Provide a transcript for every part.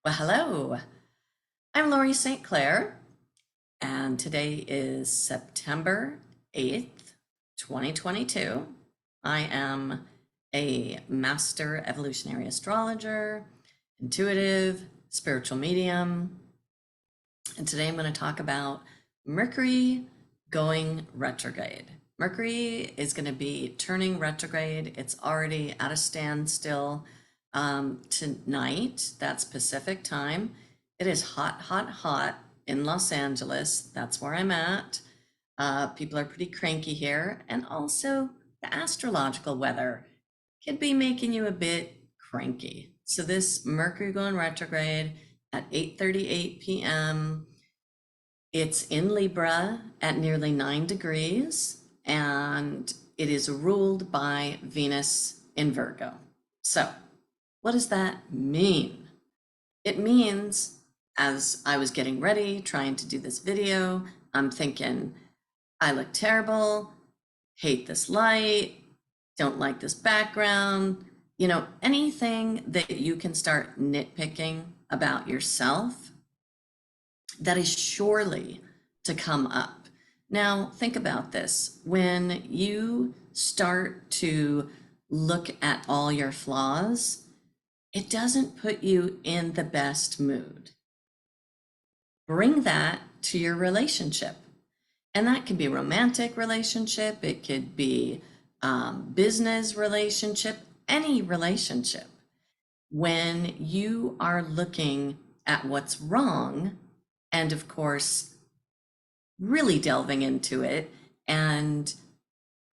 Well, hello. I'm Lori St. Clair, and today is September 8th, 2022. I am a master evolutionary astrologer, intuitive, spiritual medium, and today I'm going to talk about Mercury going retrograde. Mercury is going to be turning retrograde. It's already at a standstill tonight. That's Pacific time. It is hot, hot, hot in Los Angeles. That's where I'm at. People are pretty cranky here. And also, the astrological weather could be making you a bit cranky. So, this Mercury going retrograde at 8:38 p.m. It's in Libra at nearly 9 degrees, and it is ruled by Venus in Virgo. So, what does that mean? It means, as I was getting ready, trying to do this video, I'm thinking, I look terrible, hate this light, don't like this background, anything that you can start nitpicking about yourself that is surely to come up. Now, think about this. When you start to look at all your flaws, it doesn't put you in the best mood. Bring that to your relationship. And that could be romantic relationship, it could be business relationship, any relationship. When you are looking at what's wrong, and of course, really delving into it, and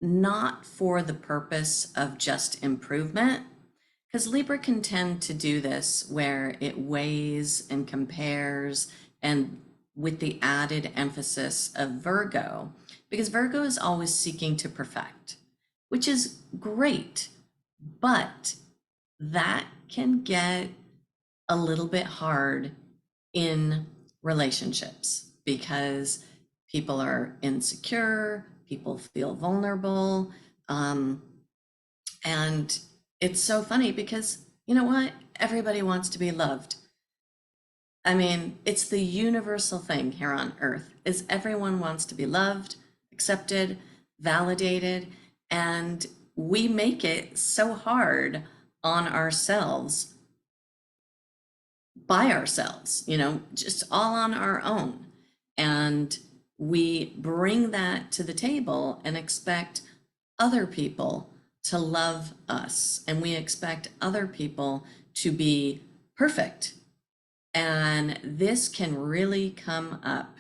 not for the purpose of just improvement, because Libra can tend to do this where it weighs and compares, and with the added emphasis of Virgo, because Virgo is always seeking to perfect, which is great, but that can get a little bit hard in relationships because people are insecure, people feel vulnerable. And it's so funny because you know what? Everybody wants to be loved. I mean, it's the universal thing here on earth is everyone wants to be loved, accepted, validated, and we make it so hard on ourselves by ourselves, just all on our own. And we bring that to the table and expect other people to love us, and we expect other people to be perfect. And this can really come up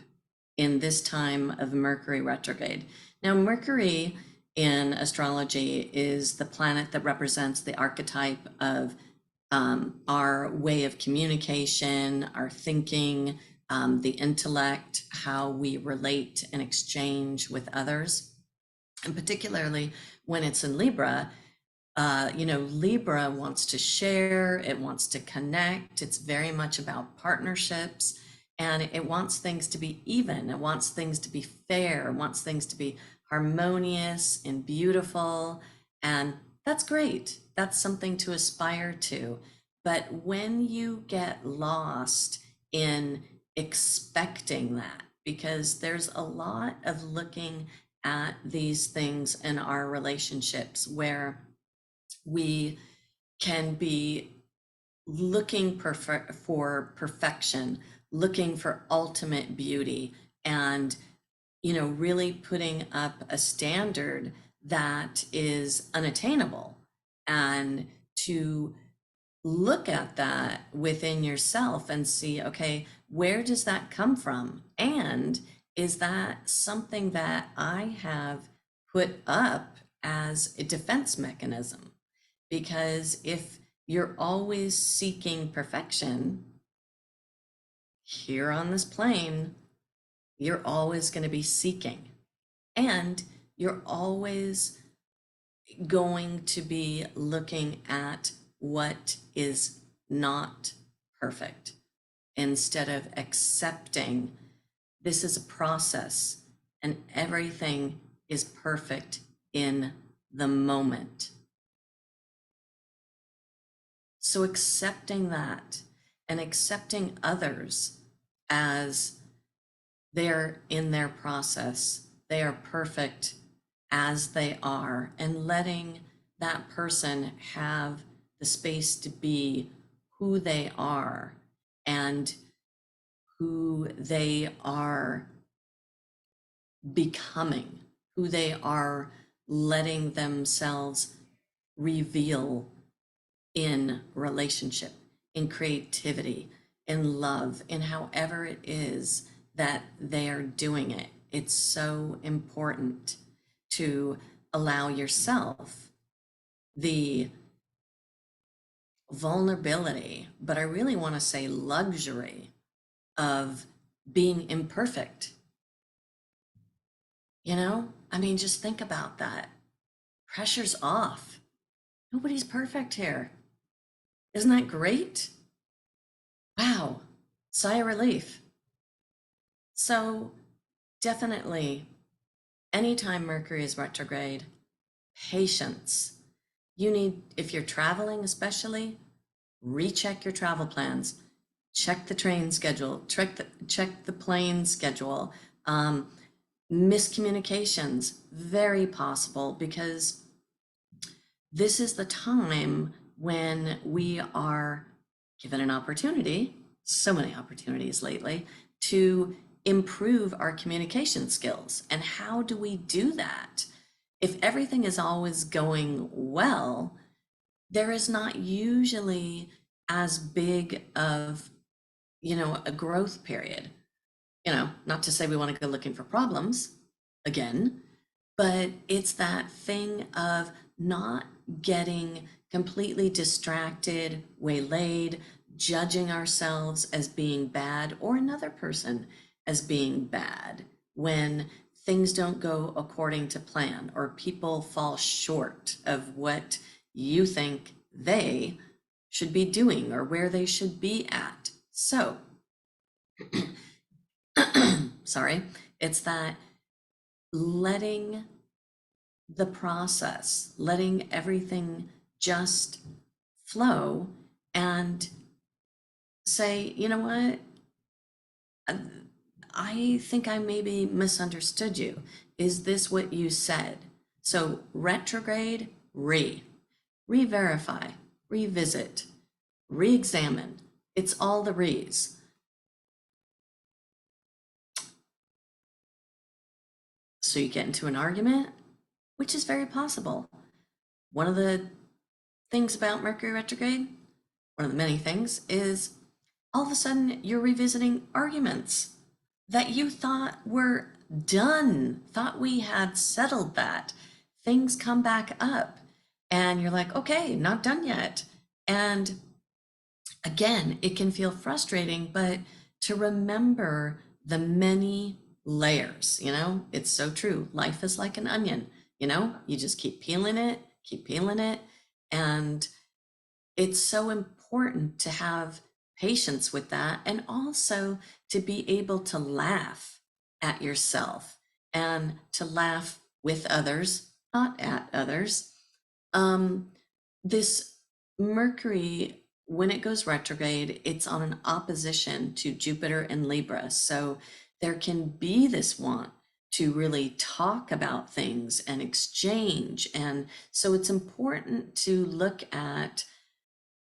in this time of Mercury retrograde. Now, Mercury in astrology is the planet that represents the archetype of our way of communication, our thinking, the intellect, how we relate and exchange with others. And particularly when it's in Libra, Libra wants to share, it wants to connect, it's very much about partnerships, and it wants things to be even, it wants things to be fair, it wants things to be harmonious and beautiful, and that's great. That's something to aspire to. But when you get lost in expecting that, because there's a lot of looking at these things in our relationships where we can be looking for perfection, looking for ultimate beauty, and really putting up a standard that is unattainable. And to look at that within yourself and see, okay, where does that come from? And is that something that I have put up as a defense mechanism? Because if you're always seeking perfection here on this plane, you're always going to be seeking, and you're always going to be looking at what is not perfect instead of accepting this is a process and everything is perfect in the moment. So accepting that and accepting others as they're in their process. They are perfect as they are, and letting that person have the space to be who they are and who they are becoming, who they are letting themselves reveal in relationship, in creativity, in love, in however it is that they are doing it. It's so important to allow yourself the vulnerability, but I really want to say luxury of being imperfect. You know, I mean, just think about that. Pressure's off. Nobody's perfect here. Isn't that great? Wow, sigh of relief. So definitely, anytime Mercury is retrograde, patience. You need, if you're traveling especially, recheck your travel plans, check the train schedule, check the plane schedule. Miscommunications, very possible, because this is the time when we are given an opportunity, so many opportunities lately, to improve our communication skills. And how do we do that? If everything is always going well, there is not usually as big of, a growth period. Not to say we want to go looking for problems again, but it's that thing of not getting completely distracted, waylaid, judging ourselves as being bad or another person as being bad when things don't go according to plan or people fall short of what you think they should be doing or where they should be at. So, sorry, it's that letting the process, letting everything just flow and say, you know what? I think I maybe misunderstood you. Is this what you said? So retrograde, re-verify, revisit, re-examine. It's all the re's. So you get into an argument, which is very possible. One of the things about Mercury retrograde, one of the many things, is all of a sudden you're revisiting arguments that you thought were done, thought we had settled that. Things come back up and you're like, okay, not done yet. And again, it can feel frustrating, but to remember the many layers, it's so true. Life is like an onion, you just keep peeling it, keep peeling it. And it's so important to have patience with that, and also to be able to laugh at yourself and to laugh with others, not at others. This Mercury, when it goes retrograde, it's on an opposition to Jupiter and Libra. So there can be this want to really talk about things and exchange. And so it's important to look at,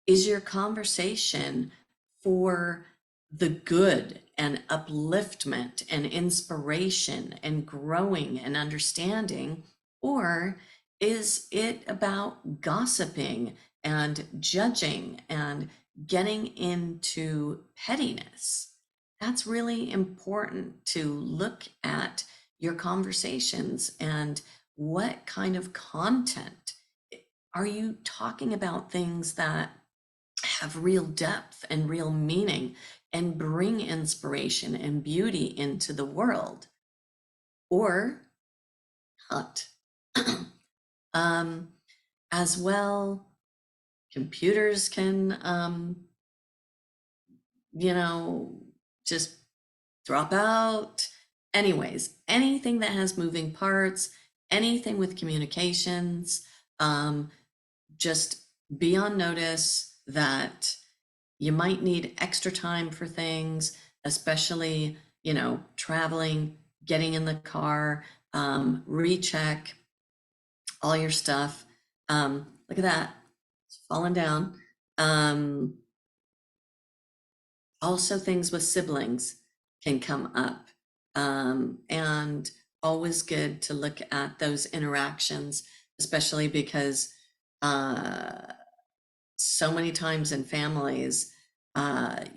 is your conversation for the good and upliftment and inspiration and growing and understanding? Or is it about gossiping and judging and getting into pettiness? That's really important to look at your conversations and what kind of content. Are you talking about things that have real depth and real meaning and bring inspiration and beauty into the world, or not? As well, computers can, just drop out. Anyways, anything that has moving parts, anything with communications, just be on notice that You might need extra time for things, especially, traveling, getting in the car, recheck all your stuff. Look at that, it's falling down. Also, things with siblings can come up, and always good to look at those interactions, especially because so many times in families,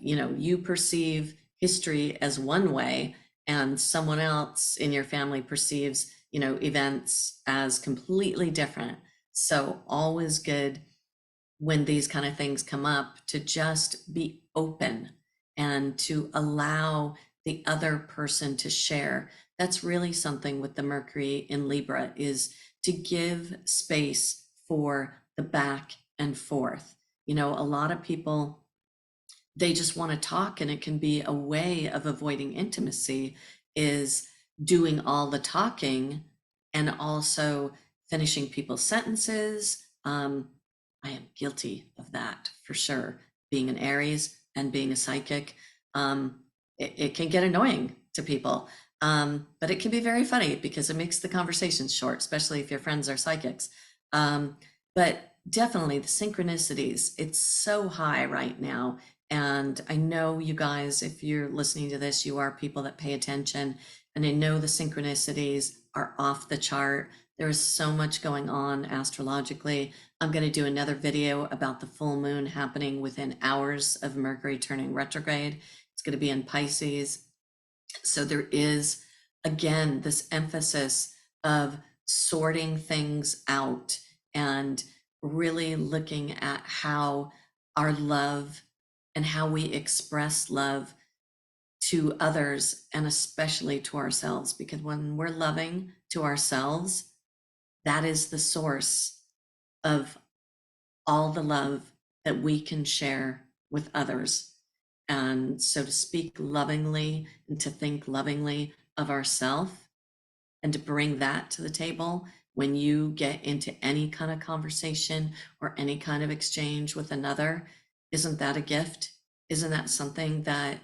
you perceive history as one way, and someone else in your family perceives, events as completely different. So always good when these kind of things come up to just be open and to allow the other person to share. That's really something with the Mercury in Libra, is to give space for the back and forth. A lot of people, they just want to talk, and it can be a way of avoiding intimacy, is doing all the talking and also finishing people's sentences. I am guilty of that for sure. Being an Aries and being a psychic, it can get annoying to people, but it can be very funny because it makes the conversations short, especially if your friends are psychics. But definitely the synchronicities, it's so high right now. And I know you guys, if you're listening to this, you are people that pay attention. And I know the synchronicities are off the chart. There is so much going on astrologically. I'm going to do another video about the full moon happening within hours of Mercury turning retrograde. It's going to be in Pisces. So there is, again, this emphasis of sorting things out and really looking at how our love and how we express love to others, and especially to ourselves, because when we're loving to ourselves, that is the source of all the love that we can share with others. And so to speak lovingly and to think lovingly of ourselves, and to bring that to the table when you get into any kind of conversation or any kind of exchange with another, isn't that a gift? Isn't that something that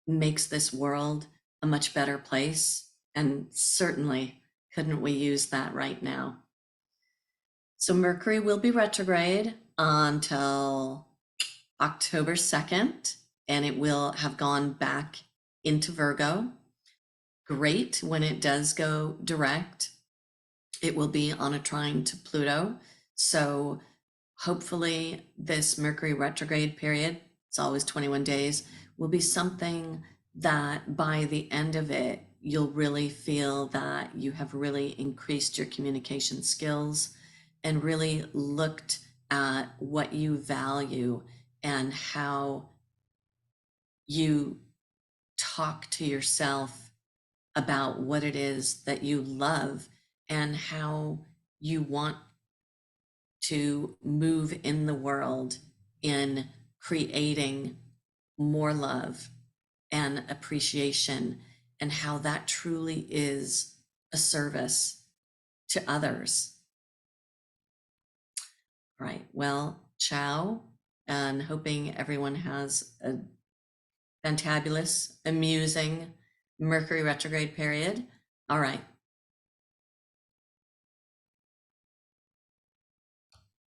makes this world a much better place? And certainly, couldn't we use that right now? So Mercury will be retrograde until October 2nd, and it will have gone back into Virgo. Great when it does go direct. It will be on a trine to Pluto. So hopefully this Mercury retrograde period, it's always 21 days, will be something that by the end of it, you'll really feel that you have really increased your communication skills and really looked at what you value and how you talk to yourself about what it is that you love and how you want to move in the world in creating more love and appreciation, and how that truly is a service to others. Right. Well, ciao, and hoping everyone has a fantabulous, amusing Mercury retrograde period. All right.